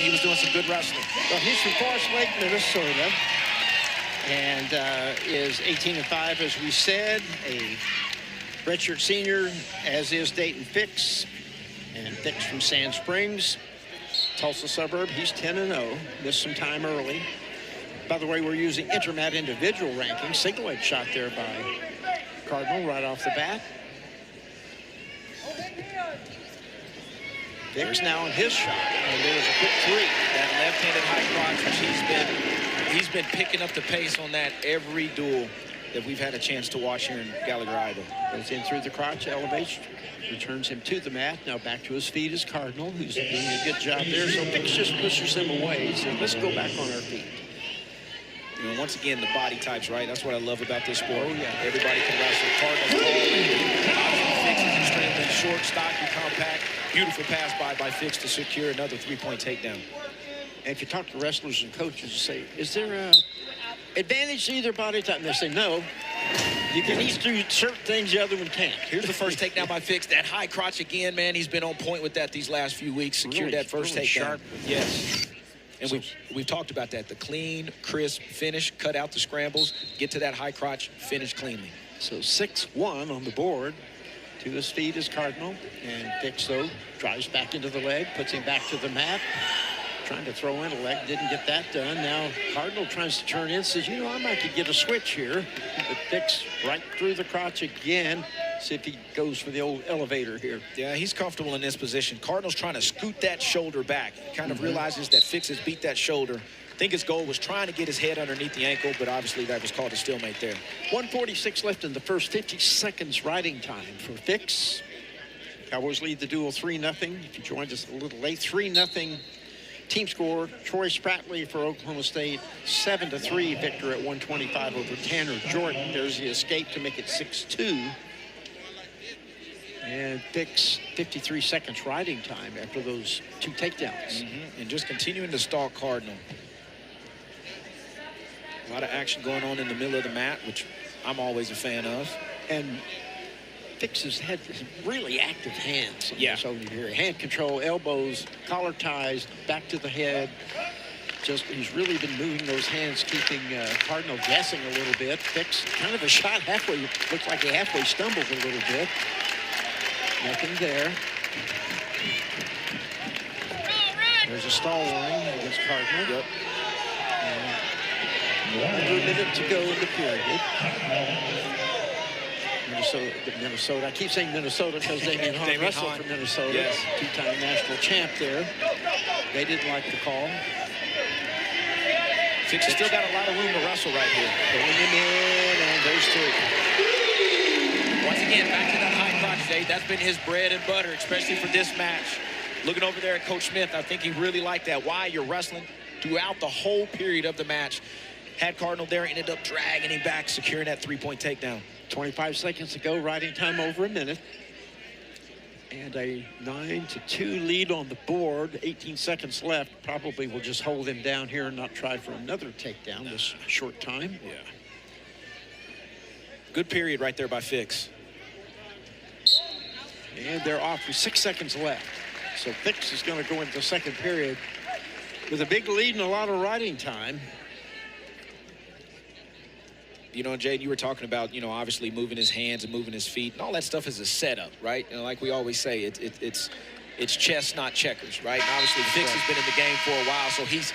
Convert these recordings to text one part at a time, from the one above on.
He was doing some good wrestling. Well, he's from Forest Lake, Minnesota, and is 18-5, as we said. A redshirt senior, as is Daton Fix, and Fix from Sand Springs, Tulsa suburb. He's 10-0. Missed some time early. By the way, we're using Intermat individual rankings. Single leg shot there by Cardinal right off the bat. Fix now on his shot, and there's a quick three. That left-handed high crotch, which he's been picking up the pace on that every duel that we've had a chance to watch here in Gallagher Idol. Goes in through the crotch, elevates, returns him to the mat. Now back to his feet is Cardinal, who's doing a good job there. So Fix just pushes him away. So let's go back on our feet. You know, once again, the body types, right? That's what I love about this sport. Oh, yeah. Everybody can wrestle. Cardinal's tall, Fix is extremely short, stocky, compact. Beautiful pass by Fix to secure another three-point takedown. And if you talk to wrestlers and coaches, you say, is there a advantage to either body type? And they say, no. You can each do certain things the other one can't. Here's the first takedown by Fix. That high crotch again, man. He's been on point with that these last few weeks. Secured that first takedown. Sharp. Yes. And we've talked about that. The clean, crisp finish, cut out the scrambles, get to that high crotch, finish cleanly. So 6-1 on the board. To his feet is Cardinal. And Fix, though, drives back into the leg, puts him back to the mat. Trying to throw in a leg, didn't get that done. Now Cardinal tries to turn in, says, you know, I might could get a switch here. But Fix right through the crotch again. See if he goes for the old elevator here. Yeah, he's comfortable in this position. Cardinal's trying to scoot that shoulder back. He kind of realizes that Fix has beat that shoulder. I think his goal was trying to get his head underneath the ankle, but obviously that was called a stalemate there. 1:46 left in the first, 50 seconds riding time for Fix. Cowboys lead the duel 3-0. If you joined us a little late, 3-0. Team score, Troy Spratley for Oklahoma State, 7-3 victor at 125 over Tanner Jordan. There's the escape to make it 6-2. And Fix 53 seconds riding time after those two takedowns. And just continuing to stalk Cardinal. A lot of action going on in the middle of the mat, which I'm always a fan of. And Fix has had really active hands. Yeah. So here, hand control, elbows, collar ties, back to the head. Just, he's really been moving those hands, keeping Cardinal guessing a little bit. Fix kind of a shot halfway. Looks like he halfway stumbled a little bit. Nothing there. There's a stall warning against Cardinal. Yep. Under a minute to go in the period. Minnesota. I keep saying Minnesota because Damian Hahn wrestled for Minnesota. Yes. Two-time national champ there. They didn't like the call. Fix has still got a lot of room to wrestle right here. Pulling him in, and there's two. Once again, back to that high crotch, Jay. That's been his bread and butter, especially for this match. Looking over there at Coach Smith, I think he really liked that. Why? You're wrestling throughout the whole period of the match. Had Cardinal there, ended up dragging him back, securing that three-point takedown. 25 seconds to go, riding time over a minute. And a 9-2 lead on the board. 18 seconds left. Probably will just hold him down here and not try for another takedown this short time. Yeah. Good period right there by Fix. And they're off with 6 seconds left. So Fix is going to go into the second period with a big lead and a lot of riding time. You know, Jade, you were talking about, you know, obviously moving his hands and moving his feet, and all that stuff is a setup, right? And like we always say, it's chess, not checkers, right? And obviously, Fix has been in the game for a while, so he's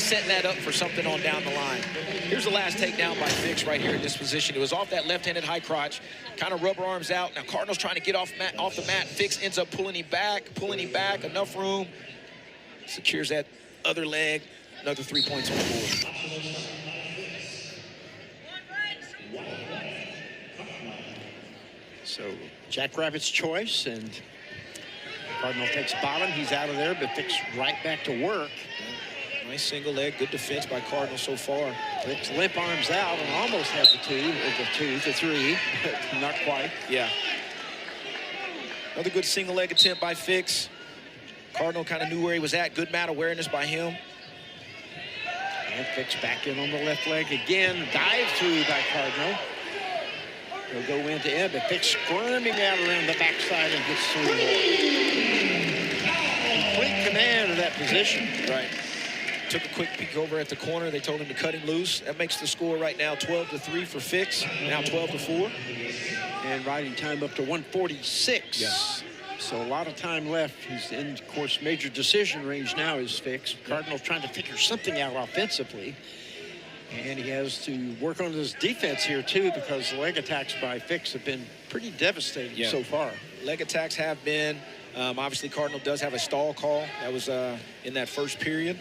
setting that up for something on down the line. Here's the last takedown by Fix right here in this position. It was off that left-handed high crotch, kind of rubber arms out. Now Cardinal's trying to get off the mat. Fix ends up pulling him back, enough room. Secures that other leg, another 3 points on the board. So Jackrabbit's choice, and Cardinal takes bottom. He's out of there, but Fix right back to work. Nice single leg, good defense by Cardinal so far. Fix limp arms out and almost had the three, but not quite. Yeah. Another good single leg attempt by Fix. Cardinal kind of knew where he was at. Good mat awareness by him. And Fix back in on the left leg again. Dive through by Cardinal. He'll go into end, but Fix squirming out around the backside and gets through more. Complete command of that position. Right. Took a quick peek over at the corner. They told him to cut him loose. That makes the score right now 12-3 for Fix. Now 12-4. And riding time up to 146. Yes. So a lot of time left. He's in, of course, major decision range now is Fix. Cardinal's trying to figure something out offensively. And he has to work on his defense here, too, because the leg attacks by Fix have been pretty devastating so far. Leg attacks have been. Obviously, Cardinal does have a stall call. That was in that first period.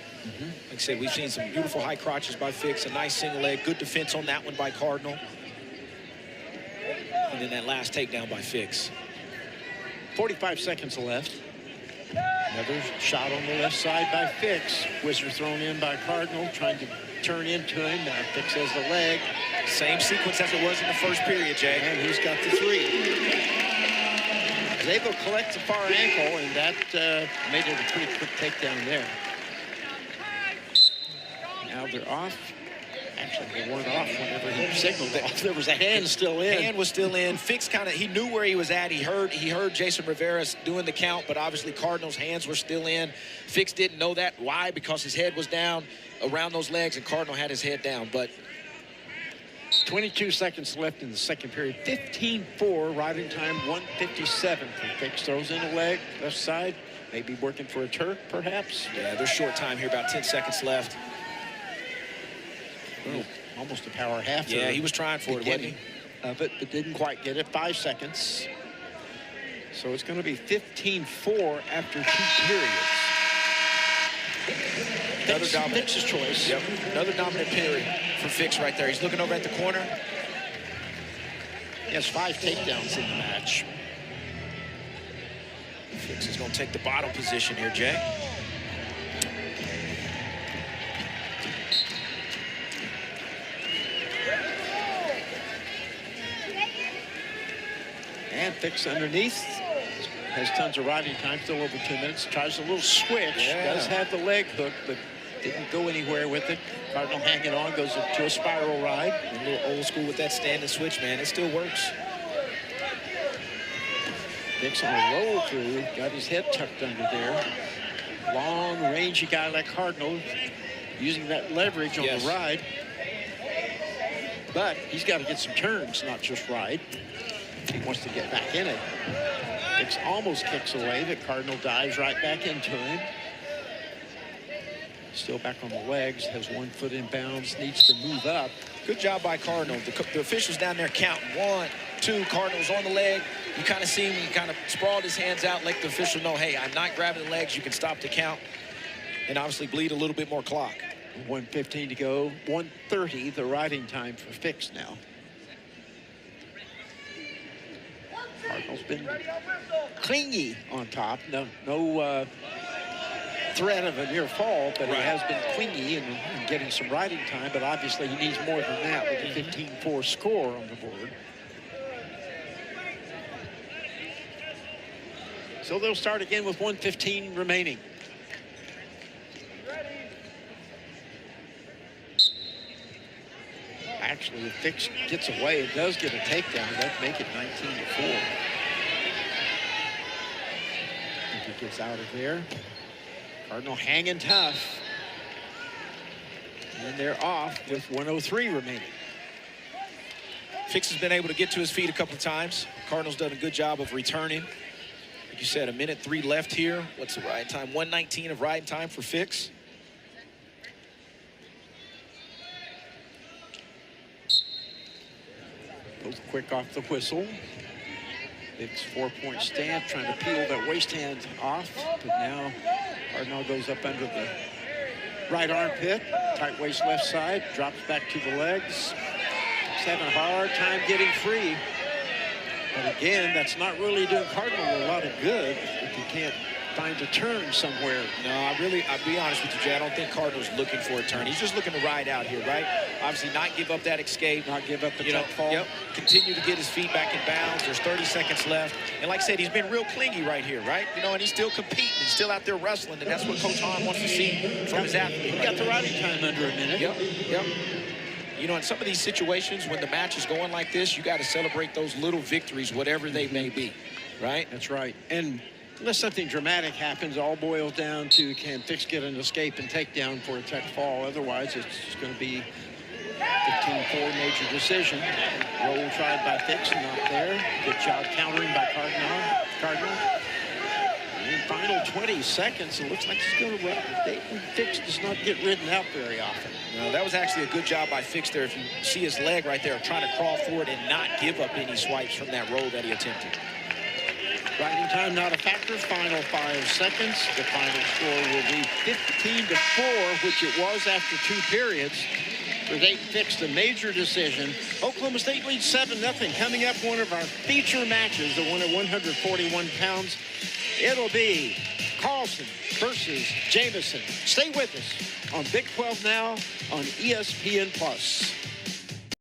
Like I said, we've seen some beautiful high crotches by Fix, a nice single leg, good defense on that one by Cardinal. And then that last takedown by Fix. 45 seconds left. Another shot on the left side by Fix. Whizzer thrown in by Cardinal, trying to turn into him. Now Fix has the leg. Same sequence as it was in the first period, Jay. And he's got the 3. Was able to collect the far ankle, and that made it a pretty quick takedown there. Now they're off. Actually, they weren't off whenever he signaled off. There was a hand still in. Hand was still in. Fix he knew where he was at. He heard Jason Rivera doing the count, but obviously Cardinal's hands were still in. Fix didn't know that. Why? Because his head was down around those legs, and Cardinal had his head down. But 22 seconds left in the second period. 15-4, riding time 157 for Fix. Throws in a leg, left side. Maybe working for a Turk, perhaps. Yeah, there's short time here, about 10 seconds left. Oh, almost a power half. Yeah, he was trying for it, wasn't he? Of it, but didn't quite get it. 5 seconds. So it's going to be 15-4 after 2 periods. Another dominant. Fix's choice. Yep. Another dominant period for Fix right there. He's looking over at the corner. He has 5 takedowns in the match. Fix is going to take the bottom position here, Jay. And Fix underneath. Has tons of riding time, still over 2 minutes. Tries a little switch. Does have the leg hook, but didn't go anywhere with it. Cardinal hanging on, goes to a spiral ride. A little old school with that stand and switch, man. It still works. Fix on a roll through, got his head tucked under there. Long, rangy guy like Cardinal, using that leverage on the ride. But he's got to get some turns, not just ride. He wants to get back in it. Fix almost kicks away. The Cardinal dives right back into him. Still back on the legs, has 1 foot in bounds, needs to move up. Good job by Cardinal. The officials down there counting. 1, 2, Cardinal's on the leg. You kind of see him, he kind of sprawled his hands out, let the official know, hey, I'm not grabbing the legs, you can stop the count. And obviously bleed a little bit more clock. 1:15 to go, 1:30 the riding time for Fix now. Cardinal's been clingy on top. No threat of a near fall, but he has been clingy and getting some riding time. But obviously he needs more than that with a 15-4 score on the board. So they'll start again with 1:15 remaining. Actually, if Fix gets away, it does get a takedown. That'd make it 19-4. I think he gets out of there. Cardinal hanging tough. And they're off with 1:03 remaining. Fix has been able to get to his feet a couple of times. Cardinal's done a good job of returning. Like you said, 1:03 left here. What's the ride time? 1:19 of ride time for Fix. Both quick off the whistle. Fix 4-point stance, trying to peel that waist hand off, but now Cardinal goes up under the right armpit, tight waist left side, drops back to the legs. He's having a hard time getting free. But again, that's not really doing Cardinal a lot of good if he can't find a turn somewhere. No, I'll be honest with you, Jay. I don't think Cardinal's looking for a turn. He's just looking to ride out here, right? Obviously not give up that escape. Not give up the tuck fall. Yep. Continue to get his feet back in bounds. There's 30 seconds left. And like I said, he's been real clingy right here, right? And he's still competing. He's still out there wrestling. And that's what Coach Hahn wants to see from his athlete. He got the riding time under a minute. Yep. In some of these situations, when the match is going like this, you got to celebrate those little victories, whatever they may be, right? That's right. And Unless something dramatic happens, all boils down to can Fix get an escape and takedown for a tech fall. Otherwise, it's going to be 15-4 major decision. Roll tried by Fix, not there. Good job countering by Cardinal. In final 20 seconds, it looks like he's going to run. Daton Fix does not get ridden out very often. No, that was actually a good job by Fix there. If you see his leg right there, trying to crawl forward and not give up any swipes from that roll that he attempted. Riding time not a factor. Final 5 seconds. The final score will be 15-4, which it was after 2 periods. For Daton Fix, the major decision. Oklahoma State leads 7-0. Coming up, one of our feature matches, the one at 141 pounds. It'll be Carlson versus Jamison. Stay with us on Big 12 Now on ESPN+.